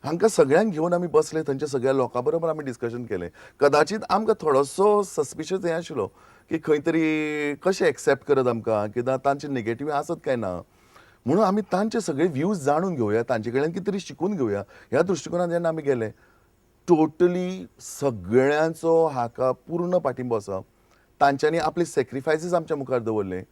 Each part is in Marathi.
हांकां सगळ्यांक घेवन आमी बसले, थंयच्या सगळ्या लोकां बरोबर आमी डिस्कशन केलें. कदाचीत आमकां थोडोसो सस्पिशियस हें आशिल्लो, की खंय तरी कशें एक्सेप्ट करत आमकां, कित्याक तांचे नेगेटीव आसत काय ना. म्हणून आमी तांचे सगळे व्ह्यूज जाणून घेवया, तांचे कडल्यान कितें तरी शिकून घेवया, ह्या दृश्टिकोनान जेन्ना आमी गेले, टोटली सगळ्यांचो हाका पूर्ण पाठिंबो आसा. तांच्यांनी आपले सॅक्रिफायसीस आमच्या मुखार दवरले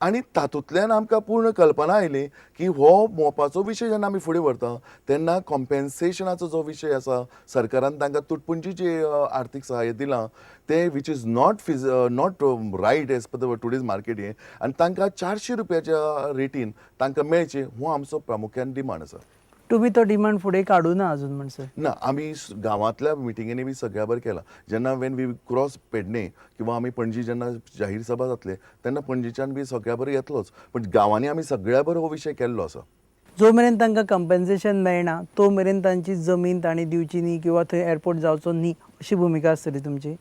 आनी तातूंतल्यान आमकां पूर्ण कल्पना आयली, की हो मोपाचो विशय जेन्ना आमी फुडें व्हरता, तेन्ना कॉम्पेन्सेशनाचो जो विशय आसा, सरकारान तांकां तुटपुंजी जी आर्थीक सहाय्य दिलां, तें which is not right as per the today's market हें, आनी तांकां ₹400च्या रेटीन तांकां मेळचें, हो आमचो प्रामुख्यान डिमांड आसा. तुम्ही तो डिमांड फुडें काडूं ना अजून म्हणसर? ना, आमी गांवांतल्या मिटिंगेनी बी सगळ्या बरें केलां. जेन्ना वेन वी क्रॉस पेडणे किंवा आमी पणजी जेन्ना जाहीर सभा जातले, तेन्ना पणजीच्यान बी सगळ्या बरें येतलोच. पण गांवांनी आमी सगळ्या बरो हो विशय केल्लो आसा. जो मेरेन तांकां कंपेन्सेशन मेळना तो मेरेन तांची जमीन तांणी दिवची न्ही किंवा थंय एअरपोर्ट जावचो न्ही अशी भुमिका आसतली तुमची?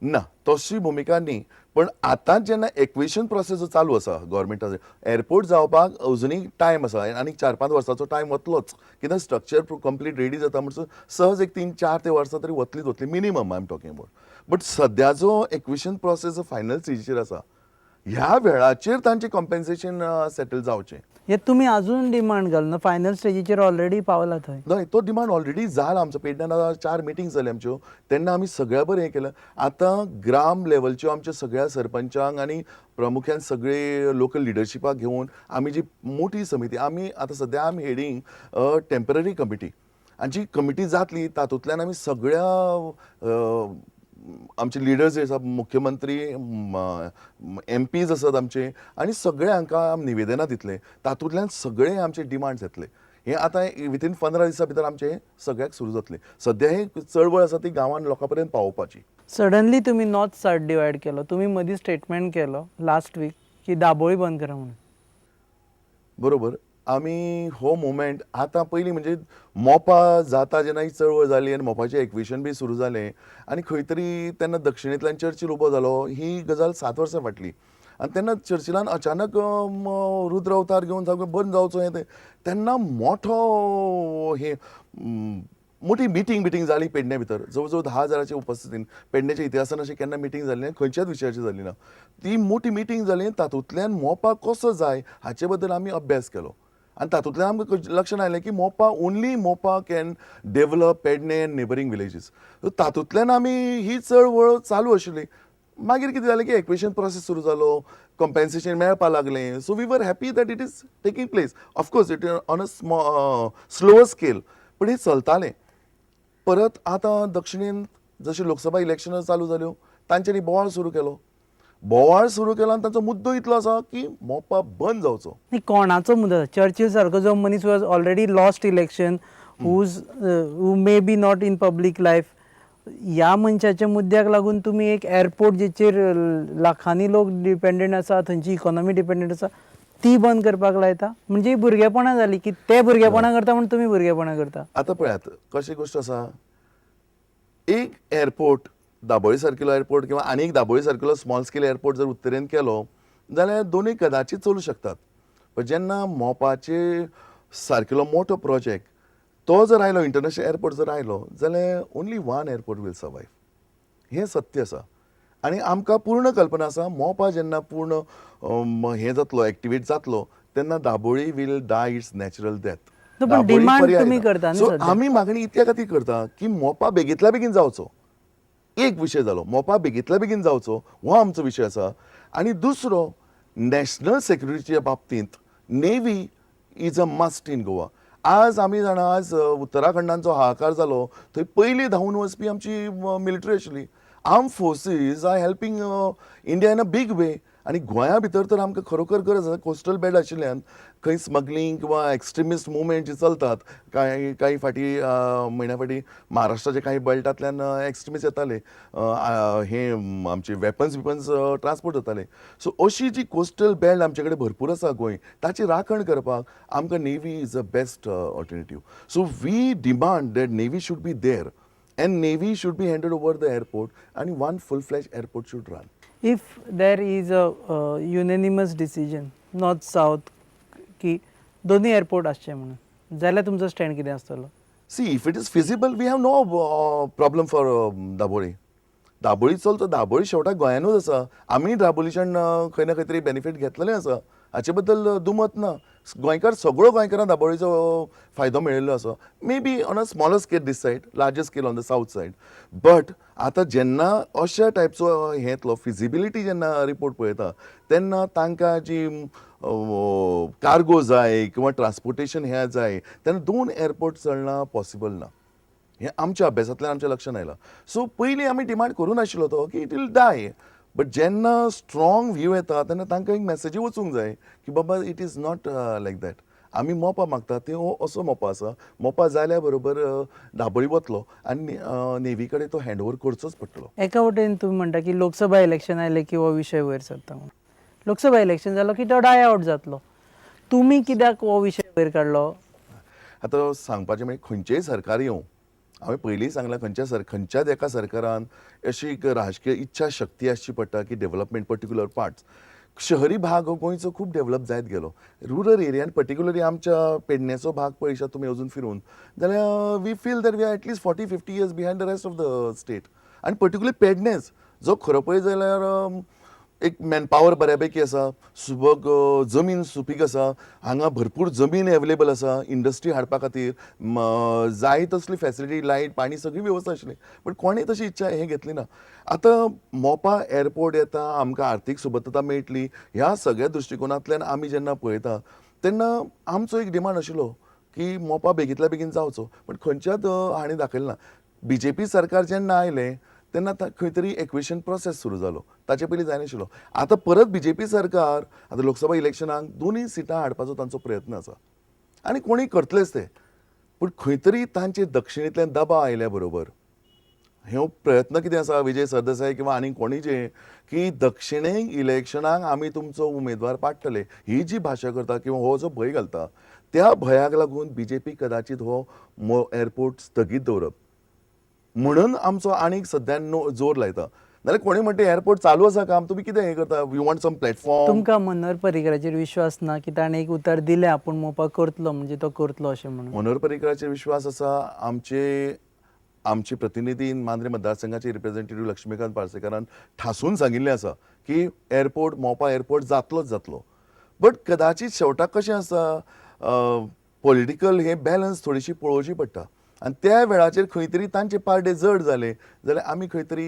ना, तशी भुमिका न्ही. पण आतां जेन्ना एक्विशन प्रोसेस जो चालू आसा गव्हर्मेंटाचो, एअरपोर्ट जावपाक अजुनूय टायम आसा आनी 4-5 वर्सांचो टायम वतलोच. कित्याक स्ट्रक्चर कंप्लीट रेडी जाता म्हणसर सहज एक 3-4 ते वर्सां तरी वतली minimum I am talking about. But सद्याचो एक्विशन प्रोसेस फायनल स्टेजीचेर आसा. ह्या वेळाचेर तांचें कॉम्पेन्सेशन सेटल जावचें. हे तुमी अजून डिमांड घालना, फायनल स्टेजीचेर ऑलरेडी पावला थंय? नाही, तो डिमांड ऑलरेडी जाला आमचो. पेडण्यान 4 मिटींग्स जाल्यो आमच्यो. तेन्ना आमी सगळ्या बरें हें केलं. आतां ग्राम लेवलच्यो आमच्या सगळ्या सरपंचांक आनी प्रामुख्यान सगळे लोकल लिडरशिपाक घेवन आमी जी मोठी समिती, आमी आतां सद्या आमी हेडींग टेम्पररी कमिटी, आनी जी कमिटी जातली तातूंतल्यान आमी सगळ्या आमचे लिडर्स जे आसा, मुख्यमंत्री, MPs आसात आमचे, आनी सगळे हांकां निवेदनां दितले. तातूंतल्यान सगळे आमचे डिमांड्स येतले. हें आतां विथीन 15 दिसां भितर आमचें सगळ्याक सुरू जातलें. सद्या ही चळवळ आसा ती गांवांत लोकां पर्यंत पावोवपाची. सडनली तुम्ही नॉर्थ साऊथ डिवायड केलो. तुम्ही मदीं स्टेटमेंट केलो लास्ट वीक की दाबोळी बंद करा म्हणून. बरोबर. आमी हो मुवमेंट आतां पयलीं म्हणजे मोपा जाता जेन्ना ही चळवळ जाली आनी मोपाचें एक्विशन बी सुरू जालें आनी खंय तरी तेन्ना दक्षिणेंतल्यान चर्चिल उबो जालो. ही गजाल 7 वर्सां फाटली. आनी तेन्ना चर्चिलान अचानक रुद्र अवतार घेवन सगळें बंद जावचो हें तें. तेन्ना मोठो हे मोठी मिटींग जाली पेडणे भितर. जवळ जवळ 10,000च्या उपस्थितीन. पेडणेच्या इतिहासान अशी केन्ना मिटींग जाली ना, खंयच्याच विशयाचेर जाली ना. ती मोठी मिटींग जाली. तातूंतल्यान मोपा कसो जाय हाचे बद्दल आमी अभ्यास केलो. आनी तातूंतल्यान आमकां लक्षांत आयलें की only Mopa can develop Pernem and neighbouring villages. तातूंतल्यान आमी ही चळवळ चालू आशिल्ली. मागीर कितें जालें की एक्विशन प्रोसेस सुरू जालो, कॉम्पेन्सेशन मेळपा लागलें. So we were happy that it is taking place. Of course it on a slower scale, पण हें चलतालें. परत आतां दक्षिणेन जशी लोकसभा इलेक्शनां चालू जाल्यो, तांच्यांनी बोवाळ सुरू केलो आनी तांचो मुद्दो इतलो आसा की मोपा बंद जावचो. न्ही, कोणाचो मुद्दो? चर्चिल सारको जो मनीस was already lost election, who may be not in public life, ह्या मनशाच्या मुद्द्याक लागून तुम्ही एक एअरपोर्ट जेचेर लाखांनी लोक डिपेंडंट आसा, थंयची इकॉनॉमी डिपेंडंट आसा, ती बंद करपाक लायता? म्हणजे भुरगेपणां जाली की ते भुरगेपणां करता म्हणून तुमी भुरगेपणां करता? आतां पळयात कशी गोश्ट आसा. एक एअरपोर्ट, दाबोळी सारकिलो एअरपोर्ट किंवा आनी एक दाबोळी सारकिलो स्मॉल स्केल एअरपोर्ट जर उत्तरेन केलो जाल्यार दोनूय कदाचित चलूं शकतात. पण जेन्ना मोपाचे सारकिलो मोठो प्रोजेक्ट तो जर आयलो, इंटरनॅशनल एअरपोर्ट जर आयलो, जाल्यार only one airport will survive. हें सत्य आसा. आनी आमकां पूर्ण कल्पना आसा मोपा जेन्ना पूर्ण हें जातलो, एक्टिवेट जातलो, तेन्ना Dabolim will die it's natural death. पण डिमांड तुम्ही करता न्ही सो सध्या. आमी मागणी इतल्या खातीर करता की मोपा बेगींतल्या बेगीन जावचो. एक विशय जालो, मोपा बेगींतल्या बेगीन जावचो, हो आमचो विशय आसा. आनी दुसरो, नॅशनल सेक्युरिटीच्या बाबतींत navy is a must in Goa. आज आमी जाणा, आज उत्तराखंडान जो हाहाकार जालो, थंय पयलीं धांवून वचपी आमची मिलिटरी आशिल्ली. Arm forces are helping India in a big way. आनी गोंया भितर तर आमकां खरोखर गरज आसा. कोस्टल बेल्ट आशिल्ल्यान खंय स्मगलींग किंवा एक्स्ट्रिमिस्ट मुवमेंट जी चलतात, काही फाटी म्हयन्या फाटी महाराष्ट्राचे काही बेल्टांतल्यान एक्स्ट्रिमिस्ट येताले, हे आमचे वेपन्स ट्रान्सपोर्ट जाताले. सो अशी जी कोस्टल बेल्ट आमचे कडेन भरपूर आसा गोंय, ताची राखण करपाक आमकां navy is a best alternative. So we demand that navy should be there and Navy should be handed over the airport and one full-fledged airport should run. If there is a unanimous decision north south की दोन्ही एअरपोर्ट आसचे म्हणून, जाल्यार तुमचो स्टँड कितें आसतलो? See if it is feasible we have no problem for Dabolim. Dabolim चलता, दाबोळी शेवटाक गोंयानूच आसा. आमी दाबोळीच्यान खंय ना खंय तरी बेनिफीट घेतलेलें आसा, हाचे बद्दल दुमत ना. गोंयकार सगळो गोंयकारांक दाबोळीचो फायदो मेळिल्लो आसा. May be on a smaller scale this said, larger scale on the south said. But आतां जेन्ना अशा टायपचो हे येतलो, फिजिबिलिटी जेन्ना रिपोर्ट पळयता, तेन्ना तांकां जी कार्गो जाय किंवा ट्रान्सपोर्टेशन हें जाय, तेन्ना 2 एअरपोर्ट चलना पॉसिबल ना. हें आमच्या अभ्यासांतल्यान आमच्या लक्षांत आयलां. सो पयलीं आमी डिमांड करूं नाशिल्लो तो की इट वील डाय. बट जेन्ना स्ट्रॉंग व्यू येता तेन्ना तांकां एक मेसेजी वचूंक जाय की बाबा it is not like that. आमी मोपा मागता ते असो मोपा आसा. मोपा जाल्या बरोबर दाबोळी वतलो आनी नेवी कडेन तो हँड ओवर करचोच पडटलो. एका वटेन तुम्ही म्हणटा की लोकसभा इलेक्शन आयले की हो विशय वयर सरता म्हणून. लोकसभा इलेक्शन जालो की तो डाय आउट जातलो. तुमी कित्याक हो विशय वयर काडलो? आतां सांगपाचें म्हणजे खंयचेय सरकार येवं, हांवें पयलीं सांगलां खंयच्याच एका सरकारान अशी एक राजकीय इच्छा शक्ती आसची पडटा की डेव्हलपमेंट पर्टिक्युलर पार्ट्स. शहरी भाग हो गोंयचो खूब डेव्हलप जायत गेलो. रुरल एरियान पर्टिक्युलरली आमच्या पेडण्याचो भाग पळयशात तुमी अजून फिरून, जाल्यार we feel that we are at least 40-50 years behind the rest of the state. आनी पर्टिक्युलरली पेडणेच जो खरो पळय जाल्यार एक मॅनपावर बऱ्यापैकी आसा, सुबक जमीन सुपीक आसा, हांगा भरपूर जमीन एवेलेबल आसा इंडस्ट्री हाडपा खातीर, जाय तसली फॅसिलिटी, लायट, पाणी सगळी वेवस्था आशिल्ली. बट कोणें तशी इच्छा हे घेतली ना. आतां मोपा एअरपोर्ट येता, आमकां आर्थीक सुबत्ता मेळटली, ह्या सगळ्या दृश्टिकोनांतल्यान आमी जेन्ना पळयता तेन्ना आमचो एक डिमांड आशिल्लो की मोपा बेगींतल्या बेगीन जावचो. पण खंयच्याच हांणी दाखयलें ना. बीजेपी सरकार जेन्ना आयलें तेन्ना खंय तरी एक्विशन प्रोसेस सुरू जालो. ताचे पयलीं जायनाशिल्लो. आतां परत बीजेपी सरकार आतां लोकसभा इलेक्शनाक 2 सिटां हाडपाचो तांचो प्रयत्न आसा आनी कोणीय करतलेच ते. पूण खंय तरी तांचे दक्षिणेंतल्यान दबाव आयल्या बरोबर ह्यो प्रयत्न कितें आसा विजय सरदेसाय किंवा आनी कोणी जे की दक्षिणेक इलेक्शनाक आमी तुमचो उमेदवार पाडटले ही जी भाशा करता किंवा हो जो भंय घालता, त्या भंयाक लागून बीजेपी कदाचित हो एअरपोर्ट स्थगीत दवरप म्हणून आमचो आनीक सद्यान जोर लायता. नाल्यार कोणी म्हणटा एअरपोर्ट चालू आसा काम, तुमी कितें हें करता, यू वॉन्ट सम प्लॅटफॉर्म. तुमकां मनोहर पर्रीकराचेर विश्वास ना की ताणें एक उतर दिलें आपूण मोपा करतलो म्हणजे तो करतलो अशें म्हणून? मनोहर पर्रीकराचेर विश्वास आसा. आमचे प्रतिनिधीन मांद्रे मतदारसंघाचे रिप्रेझेंटेटिव्ह लक्ष्मीकांत पार्सेकारान ठासून सांगिल्लें आसा की एअरपोर्ट मोपा एअरपोर्ट जातलोच जातलो. बट कदाचित शेवटाक कशें आसा, पॉलिटिकल हे बॅलन्स थोडीशी पळोवची पडटा आनी त्या वेळाचेर खंय तरी तांचे पार्टे जड जाले जाल्यार आमी खंय तरी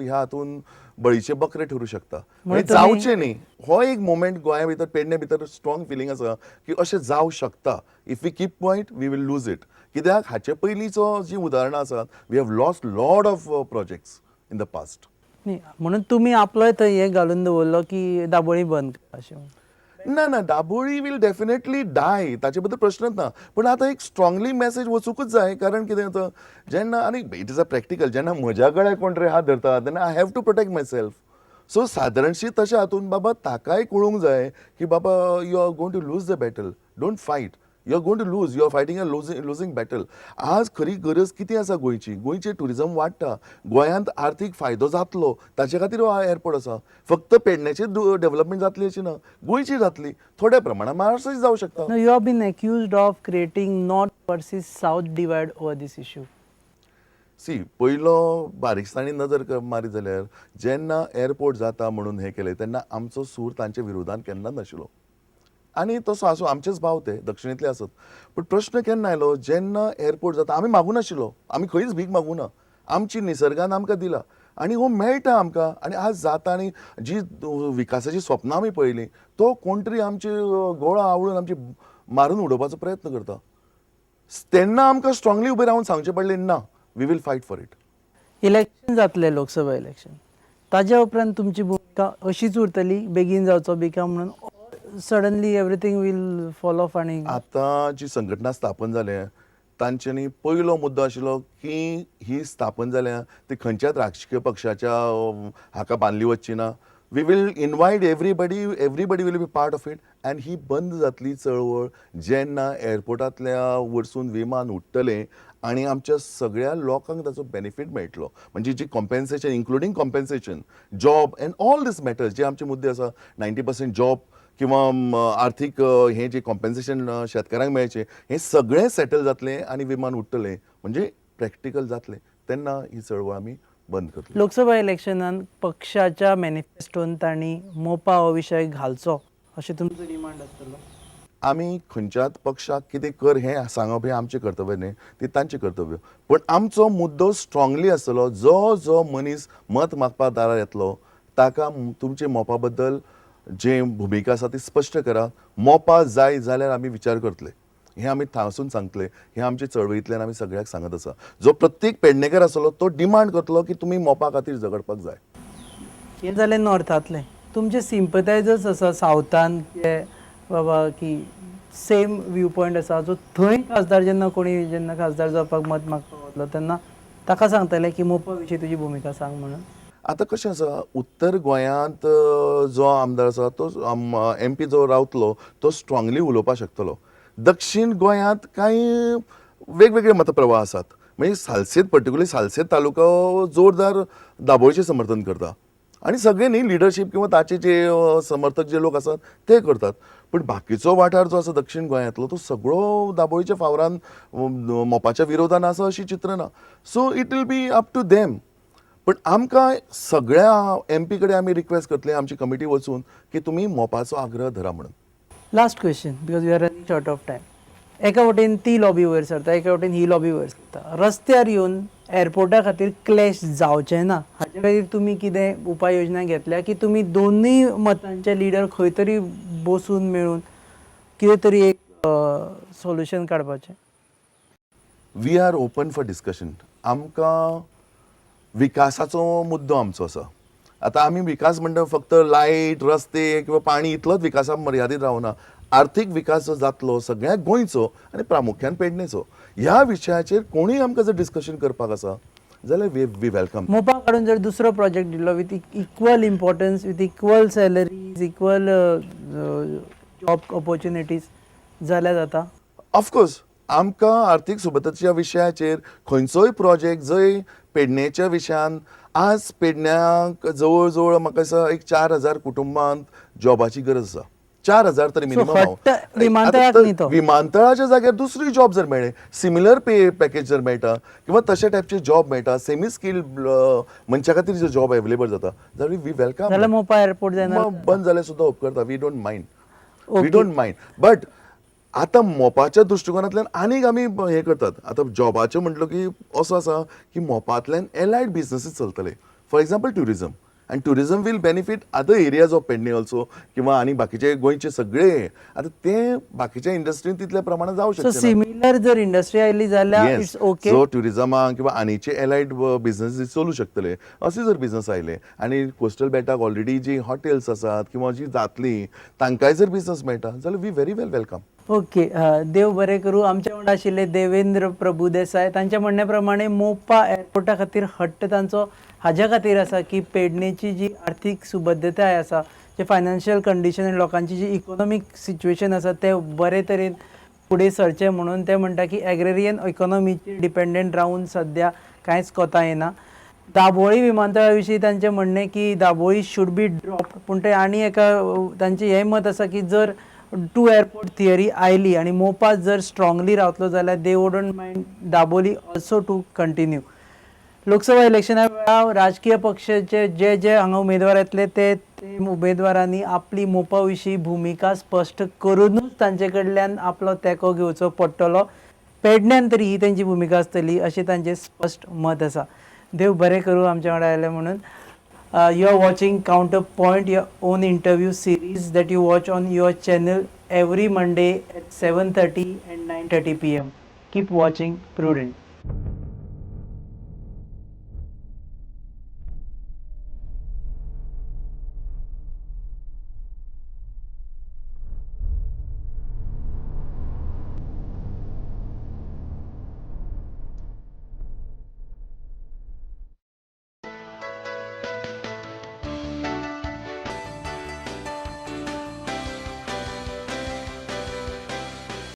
ह्या हातून बळीचे बकरे ठरू शकता. हे जावचें न्ही. हो एक मोमेंट गोंया भितर पेडणे भितर स्ट्रॉंग फिलींग आसा की अशें जावं शकता. If we keep point we will lose it. कित्याक हाचे पयलींचो जी उदाहरणां आसात, we have lost lot of projects in the past. न्ही म्हणून तुमी आपलोय थंय हें घालून दवरलो की दाबोळी बंद करता अशें म्हणून? ना ना, दाबोळी वील डेफिनेटली डाय, ताचे बद्दल प्रश्नच ना. पूण आतां एक स्ट्रॉंगली मेसेज वचूंकच जाय. कारण कितें जाता जेन्ना आनी इट इज अ प्रॅक्टिकल, जेन्ना म्हज्या गळ्याक कोण तरी हात धरता तेन्ना I have to protect my self. So सादारणशी तशें हातून बाबा ताकाय कळूंक जाय की बाबा you are going to lose the battle, don't fight. You are going to lose, you are fighting a losing battle. आज खरी गरज कितें आसा गोंयचें ट्युरिझम वाडटा, गोंयांत आर्थीक फायदो जातलो, ताचे खातीर हो एअरपोर्ट आसा. फक्त पेडण्याचें डेव्हलपमेंट जातली अशी ना, गोंयची जातली, थोड्या प्रमाणात महाराष्ट्राची जावं शकता. No, you have been accused of creating north versus south divide over this issue. See पयलो बारीकसाणी नजर मारीत जाल्यार जेन्ना एअरपोर्ट जाता म्हणून हें केलें तेन्ना आमचो सूर तांचे विरोधान केन्ना नाशिल्लो. आनी तसो आसूं आमचेच भाव ते दक्षिणेंतले आसत. पूण प्रश्न केन्ना आयलो जेन्ना एअरपोर्ट जाता, आमी मागूं नाशिल्लो, आमी खंयच भीक मागूं ना. आमची निसर्गान आमकां दिला आनी हो मेळटा आमकां. आनी आज जाता आनी जी विकासाची स्वप्नां आमी पळयलीं तो कोण तरी आमचे गोळा आवळून आमची मारून उडोवपाचो प्रयत्न करता. तेन्ना आमकां स्ट्रॉंगली उबे रावन सांगचें पडलें ना, we will fight for it. Election जातलें लोकसभा इलेक्शन, ताज्या उपरांत तुमची भुमिका अशीच उरतली बेगीन जावचो बिका म्हणून, suddenly everything will fall off? आनी आतां जी संघटना स्थापन जाल्या तांच्यांनी पयलो मुद्दो आशिल्लो की ही स्थापन जाल्या ती खंयच्याच राजकीय पक्षाच्या हाका बांदली वचची ना. We will invite everybody will be part of it. आनी ही बंद जातली चळवळ जेन्ना एअरपोर्टांतल्या वरसून विमान उडटलें आनी आमच्या सगळ्या लोकांक ताचो बेनिफीट मेळटलो. म्हणजे जी compensation, including compensation, job and all these matters जे आमचे मुद्दे आसा, 90% जॉब किंवा आर्थीक हे जे कॉम्पेन्सेशन शेतकारांक मेळचें हें सगळें सेटल जातलें आनी विमान उडटलें म्हणजे प्रॅक्टिकल जातलें तेन्ना ही चळवळ आमी बंद करतली. लोकसभा इलेक्शनान पक्षाच्या मॅनिफेस्टोन तांणी मोपा हो विशय घालचो अशें तुमचो डिमांड आसतलो. आमी खंयच्याच पक्षाक कितें कर हें सांगप हें आमचें कर्तव्य न्ही, ती तांचें कर्तव्य. पण आमचो मुद्दो स्ट्रॉंगली आसतलो, जो मनीस मत मागपाक दारार येतलो ताका तुमचे मोपा बद्दल जे भुमिका आसा ती स्पश्ट करा. मोपा जाय जाल्यार आमी विचार करतले. हें आमी थासून सांगतले. हें आमचे चळवळींतल्यान आमी सगळ्याक सांगत आसा. जो प्रत्येक पेडणेकर आसतलो तो डिमांड करतलो की तुमी मोपा खातीर झगडपाक जाय. हें जालें नॉर्थांतलें. तुमचे सिंपथायजर्स आसा सावथान जे बाबा की सेम व्यू पॉयंट आसा जो थंय खासदार जेन्ना खासदार जावपाक मत मागपाक वतलो तेन्ना ताका सांगतले की मोपा विशीं तुजी भुमिका सांग म्हणून. आतां कशें आसा उत्तर गोंयांत जो आमदार आसा तो MP जो रावतलो तो स्ट्रॉंगली उलोवपाक शकतलो. दक्षिण गोंयांत कांय वेगवेगळे मतप्रवाह आसात. म्हणजे सालसेत पर्टिक्युलरली सालसेत तालुको जोरदार दाबोळेचें समर्थन करता आनी सगळे न्ही लिडरशीप किंवा ताचे जे समर्थक जे लोक आसात ते करतात. पण बाकीचो वाठार जो आसा दक्षिण गोंयांतलो तो सगळो दाबोळेच्या फावरान मोपाच्या विरोधान आसा अशी चित्र ना. So it will be up to them. पण आमकां सगळ्या MP कडेन आमी रिक्वेस्ट करतले आमची कमिटी वचून की तुमी मोपाचो आग्रह धरा म्हणून. Last question because we are running short of time. एका वटेन ती लॉबी वयर सरता एका वटेन ही लॉबी वयर सरता. रस्त्यार येवन एअरपोर्टा खातीर क्लॅश जावचें ना हाचे खातीर तुमी कितें उपाय योजना घेतल्या की तुमी दोनूय मतांचे लिडर खंय तरी बसून मेळून कितें तरी एक सोल्युशन काडपाचें. We are open for discussion. आमकां विकासाचो मुद्दो आमचो आसा. आतां आमी विकास म्हणटा फक्त लायट रस्ते किंवा पाणी इतलोच विकासाक मर्यादीत रावना. आर्थीक विकास जो जातलो सगळ्या गोंयचो आनी प्रामुख्यान पेडणेचो ह्या विशयाचेर कोणूय आमकां जर डिस्कशन करपाक आसा जाल्यार वी वेलकम. मोपा काडून जर दुसरो प्रोजेक्ट दिलो with equal importance with equal salaries equal job opportunities जाल्यार जाता. ऑफकोर्स आमकां आर्थीक सुबत्तेच्या विशयाचेर खंयचोय प्रोजेक्ट जंय पेडणेच्या विशयान आज पेडण्याक जवळ जवळ म्हाका दिसता एक 4,000 कुटुंबांक जॉबाची गरज आसा. 4,000 तरी फक्त विमानतळाक न्ही तो. विमानतळाच्या जाग्यार दुसरी जॉब जर मेळ्ळे सिमिलर पॅकेज जर मेळटा किंवा तशे टायपचे जॉब मेळटा सेमी स्किल्ड मनशा खातीर जे जॉब अवेलेबल जाता जाल्यार वी वेलकम. जाल्यार मोपा एअरपोर्ट जायना बंद जाल्यार सुद्दां उपकारता. We don't mind. बट आतां मोपाच्या दृश्टिकोनांतल्यान आनीक आमी हें करतात. आतां जॉबाचें म्हटलो की असो आसा की मोपांतल्यान एलायड बिजनसीस चलतले. फॉर एग्जाम्पल ट्युरिजम आनी tourism will benefit other areas of Pedne also किंवा आनी बाकीचे गोंयचे सगळे आतां ते बाकीच्या इंडस्ट्रीन तितल्या प्रमाणात जावं सो शकता. सिमिलर जर इंडस्ट्री आयली जाल्यार इट्स ओके. सो ट्युरिजमाक किंवा आनीचे एलायड बिझनेसीस चलू शकतले असे जर बिझनस आयले आनी कोस्टल बेल्टाक ऑलरेडी जी हॉटेल्स आसात किंवा जी जातली तांकांय जर बिझनस मेळटा जाल्यार वी व्हेरी वेलकम. ओके. देव बरें करूं. आमचे वांगडा आशिल्ले देवेंद्र प्रभुदेसाय. तांच्या म्हणण्या प्रमाणे मोपा एअरपोर्टा खातीर हट्ट तांचो हाज्या खातीर आसा की पेडणेची जी आर्थीक सुबद्धताय आसा जे फायनान्शियल कंडिशन आनी लोकांची जी इकॉनॉमीक सिच्युएशन आसा ते बरे तरेन फुडें सरचें म्हणून ते म्हणटा की एग्रेरियन इकॉनॉमीचेर डिपेंडंट रावन सद्या कांयच कोता येना. दाबोळी विमानतळा विशीं तांचें म्हणणें की दाबोळी शूड बी ड्रॉप. पूण ते आनी एका तांचें हें मत आसा की जर टू एअरपोर्ट थियरी आयली आनी मोपा जर स्ट्रॉंगली रावतलो जाल्यार they wouldn't mind Dabolim also to continue. Lok Sabha इलेक्शना वेळार राजकीय पक्षाचे जे जे हांगा उमेदवार येतले ते उमेदवारांनी आपली मोपा विशीं भुमिका स्पश्ट करूनच तांचे कडल्यान आपलो तेंको घेवचो पडटलो. पेडण्यान तरी ही तांची भुमिका आसतली अशें तांचें स्पश्ट मत आसा. देव बरें करूं आमच्या वांगडा आयले म्हणून. You are watching Counterpoint, your own interview series that you watch on your channel every Monday at 7:30 and 9:30 p.m. Keep watching Prudent.